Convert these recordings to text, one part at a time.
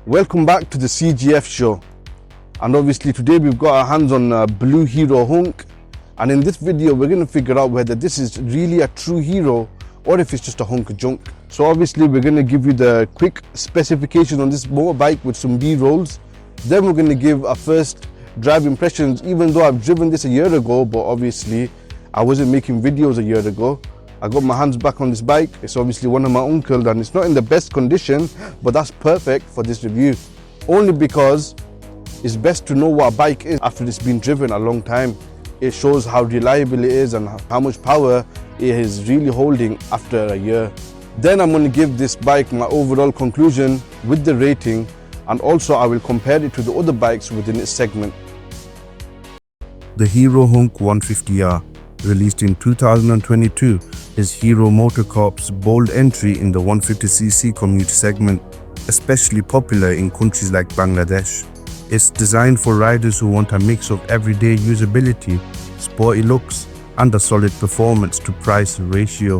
Welcome back to the CGF show, and obviously today we've got our hands on a blue Hero Hunk, and in this video we're going to figure out whether this is really a true hero or if it's just a hunk of junk. So obviously we're going to give you the quick specification on this motorbike with some B-rolls, then we're going to give our first drive impressions, even though I've driven this a year ago, but obviously I wasn't making videos a year ago. I got my hands back on this bike. It's obviously one of my uncle's and it's not in the best condition, but that's perfect for this review. Only because it's best to know what a bike is after it's been driven a long time. It shows how reliable it is and how much power it is really holding after a year. Then I'm going to give this bike my overall conclusion with the rating, and also I will compare it to the other bikes within its segment. The Hero Hunk 150R, released in 2022, is Hero MotoCorp's bold entry in the 150cc commuter segment, especially popular in countries like Bangladesh. It's designed for riders who want a mix of everyday usability, sporty looks, and a solid performance to price ratio.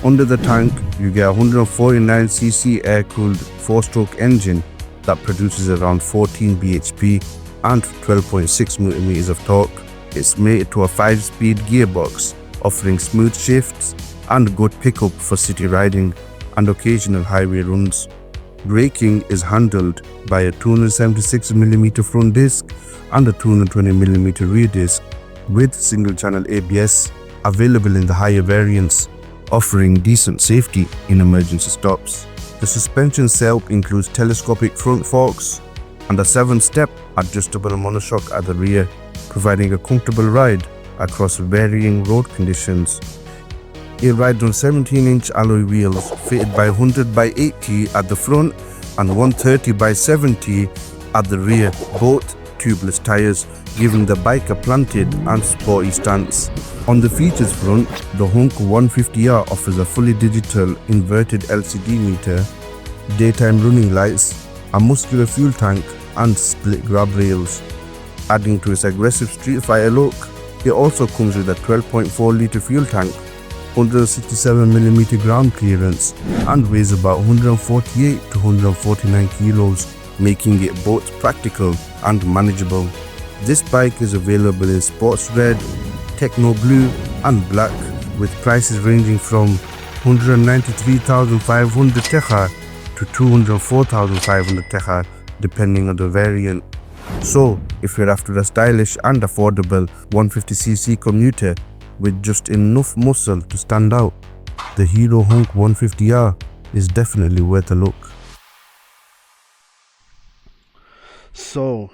Under the tank, you get a 149cc air-cooled 4-stroke engine that produces around 14 bhp and 12.6 Nm of torque. It's mated to a 5-speed gearbox, offering smooth shifts and good pickup for city riding and occasional highway runs. Braking is handled by a 276mm front disc and a 220mm rear disc with single-channel ABS, available in the higher variants, offering decent safety in emergency stops. The suspension setup includes telescopic front forks and a 7-step adjustable monoshock at the rear, providing a comfortable ride across varying road conditions. It rides on 17-inch alloy wheels fitted by 100/80 at the front and 130/70 at the rear, both tubeless tyres, giving the bike a planted and sporty stance. On the features front, the Hunk 150R offers a fully digital inverted LCD meter, daytime running lights, a muscular fuel tank and split grab rails. Adding to its aggressive street fighter look, it also comes with a 12.4 litre fuel tank, 167mm ground clearance, and weighs about 148 to 149 kilos, making it both practical and manageable. This bike is available in sports red, techno blue and black, with prices ranging from 193,500 tekha to 204,500 tekha, depending on the variant. So, if you're after a stylish and affordable 150cc commuter with just enough muscle to stand out, the Hero Hunk 150R is definitely worth a look. So,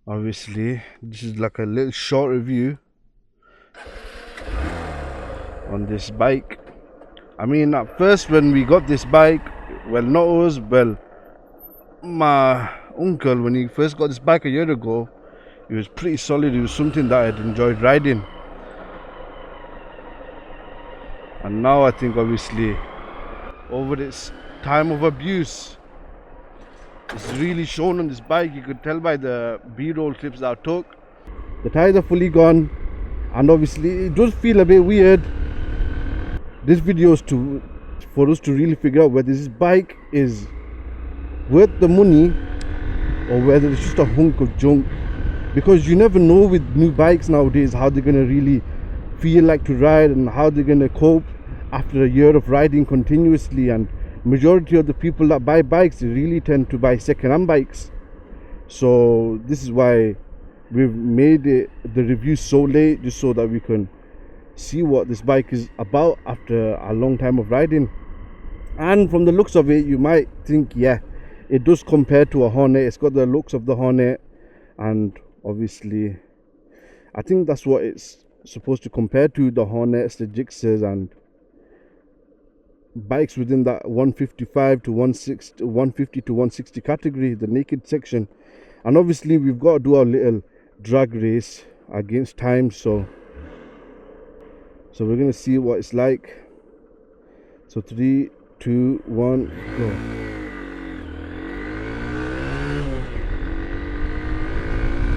obviously, this is like a little short review on this bike. I mean, at first when we got this bike, well, not us, well, my uncle, when he first got this bike a year ago, it was pretty solid. It was something that I'd enjoyed riding, and now I think obviously over its time of abuse, it's really shown on this bike. You could tell by the B-roll clips that I took. The tires are fully gone, and obviously it does feel a bit weird. This video is for us to really figure out whether this bike is worth the money or whether it's just a hunk of junk, because you never know with new bikes nowadays how they're going to really feel like to ride and how they're going to cope after a year of riding continuously. And majority of the people that buy bikes, they really tend to buy second-hand bikes. So this is why we've made the review so late, just so that we can see what this bike is about after a long time of riding. And from the looks of it, you might think, yeah, it does compare to a Hornet. It's got the looks of the Hornet, and obviously I think that's what it's supposed to compare to, the Hornets, the Gixxers, and bikes within that 155 to 160, 150 to 160 category, the naked section. And obviously we've got to do our little drag race against time, so we're gonna see what it's like. So 3, 2, 1, go.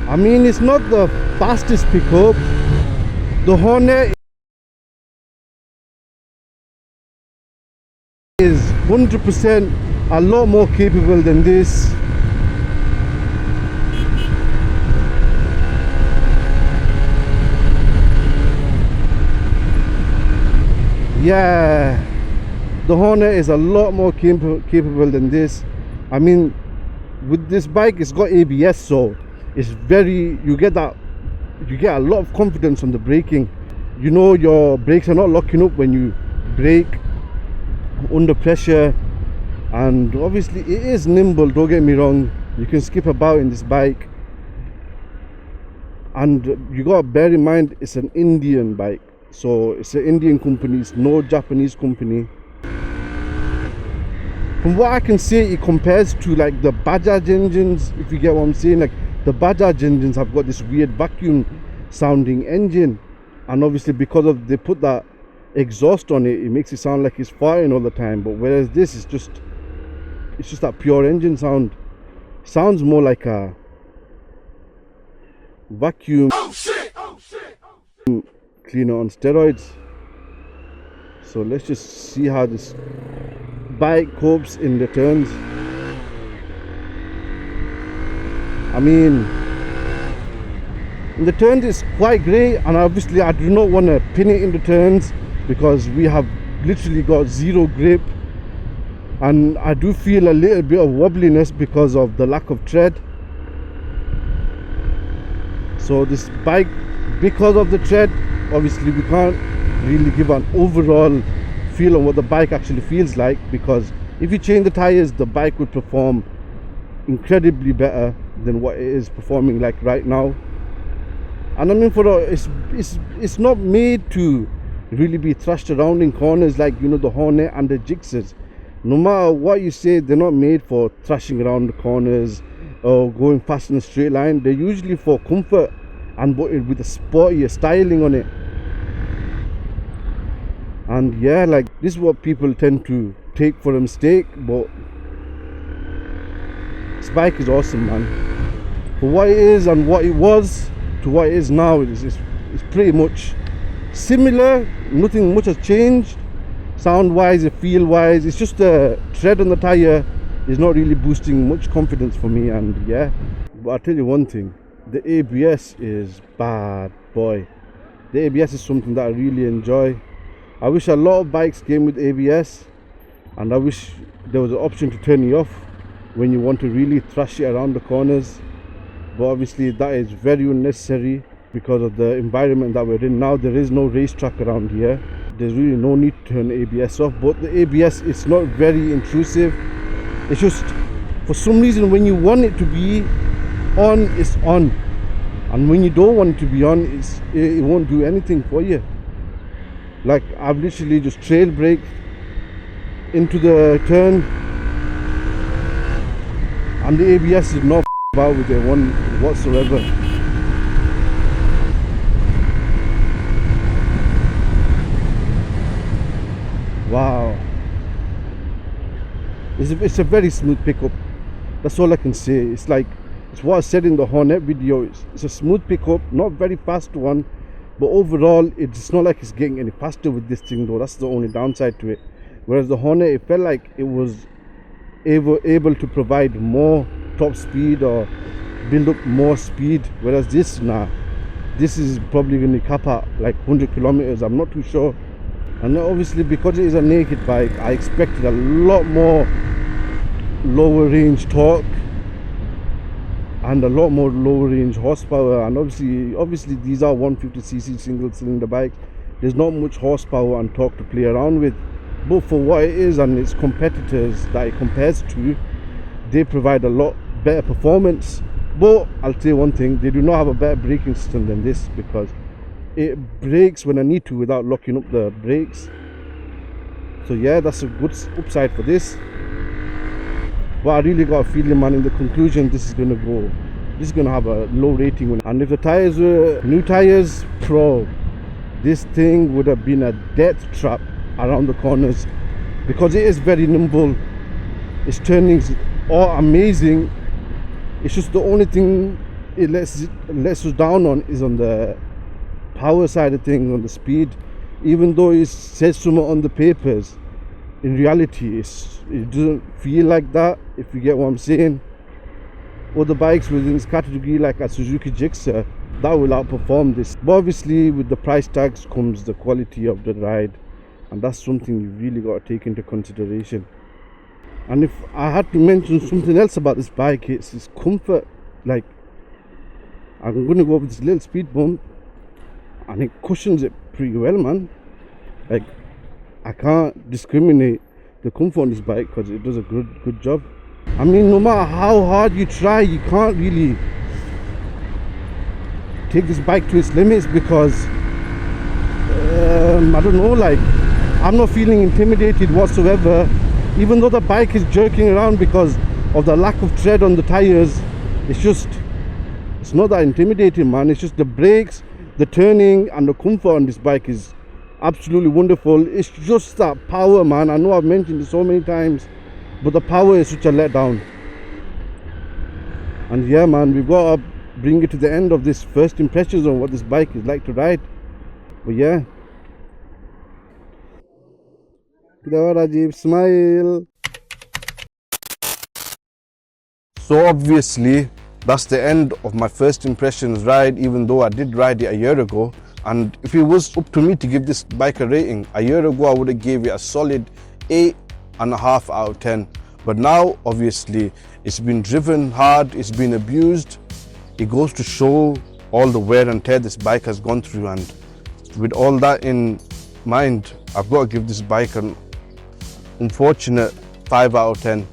I mean, it's not the fastest pickup. The Hornet 100% a lot more capable than this. Yeah, the Hornet is a lot more capable than this. I mean, with this bike, it's got ABS, so it's very, you get a lot of confidence on the braking. You know your brakes are not locking up when you brake under pressure, and obviously it is nimble, don't get me wrong. You can skip about in this bike, and you gotta bear in mind it's an Indian bike, so it's an Indian company, it's no Japanese company. From what I can say, it compares to like the Bajaj engines, if you get what I'm saying. Like the Bajaj engines have got this weird vacuum sounding engine, and obviously because of they put that exhaust on it, it makes it sound like it's firing all the time. But whereas this is just, it's just that pure engine sound. Sounds more like a vacuum cleaner on steroids. So let's just see how this bike copes in the turns. I mean, in the turns it's quite great, and obviously I do not want to pin it in the turns because we have literally got zero grip, and I do feel a little bit of wobbliness because of the lack of tread. So this bike, because of the tread, obviously we can't really give an overall feel on what the bike actually feels like, because if you change the tires, the bike would perform incredibly better than what it is performing like right now. And I mean, it's not made to really be thrashed around in corners like, you know, the Hornet and the Gixxers. No matter what you say, they're not made for thrashing around the corners or going fast in a straight line. They're usually for comfort and with a sportier styling on it. And yeah, like this is what people tend to take for a mistake, but this bike is awesome, man. For what it is and what it was to what it is now, it's pretty much similar. Nothing much has changed sound wise, feel wise. It's just the tread on the tire is not really boosting much confidence for me. And yeah, but I'll tell you one thing, the ABS is bad, boy. The ABS is something that I really enjoy. I wish a lot of bikes came with ABS, and I wish there was an option to turn it off when you want to really thrash it around the corners. But obviously that is very unnecessary because of the environment that we're in now. There is no racetrack around here. There's really no need to turn ABS off. But the ABS, it's not very intrusive. It's just, for some reason, when you want it to be on, it's on, and when you don't want it to be on, it won't do anything for you. Like I've literally just trail braked into the turn, and the ABS is not about with it one whatsoever. Wow, it's a very smooth pickup. That's all I can say. It's like, it's what I said in the Hornet video. It's a smooth pickup, not very fast one, but overall it's not like it's getting any faster with this thing though. That's the only downside to it. Whereas the Hornet, it felt like it was able to provide more top speed or build up more speed, whereas this, nah, this is probably going to cap at like 100 kilometers. I'm not too sure. And obviously because it is a naked bike, I expected a lot more lower range torque and a lot more lower range horsepower. And obviously these are 150cc single cylinder bikes. There's not much horsepower and torque to play around with, but for what it is and its competitors that it compares to, they provide a lot better performance. But I'll tell you one thing, they do not have a better braking system than this, because it brakes when I need to without locking up the brakes. So yeah, that's a good upside for this. But I really got a feeling, man, in the conclusion, this is gonna have a low rating. And if the tires were new tires, this thing would have been a death trap around the corners, because it is very nimble. Its turnings are amazing. It's just the only thing it lets us down on is on the power side of things, on the speed. Even though it says something on the papers, in reality it doesn't feel like that, if you get what I'm saying. Other bikes within this category like a Suzuki Gixxer, that will outperform this. But obviously with the price tags comes the quality of the ride, and that's something you really got to take into consideration. And if I had to mention something else about this bike, it's its comfort. Like, I'm gonna go over this little speed bump and it cushions it pretty well, man. Like, I can't discriminate the comfort on this bike because it does a good job. I mean, no matter how hard you try, you can't really take this bike to its limits because I don't know, like, I'm not feeling intimidated whatsoever. Even though the bike is jerking around because of the lack of tread on the tires, it's not that intimidating, man. It's just the brakes, the turning, and the comfort on this bike is absolutely wonderful. It's just that power, man. I know I've mentioned it so many times, but the power is such a letdown. And yeah, man, we've got to bring it to the end of this first impressions on what this bike is like to ride. But yeah, Rajib, smile. So obviously that's the end of my first impressions ride, even though I did ride it a year ago. And if it was up to me to give this bike a rating, a year ago I would have gave it a solid 8.5 out of 10. But now obviously it's been driven hard, it's been abused. It goes to show all the wear and tear this bike has gone through, and with all that in mind, I've got to give this bike an unfortunate 5 out of 10.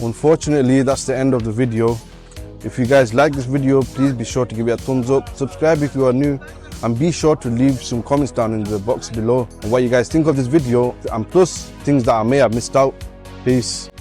Unfortunately, that's the end of the video. If you guys like this video, please be sure to give it a thumbs up, subscribe if you are new, and be sure to leave some comments down in the box below on what you guys think of this video, and plus things that I may have missed out. Peace.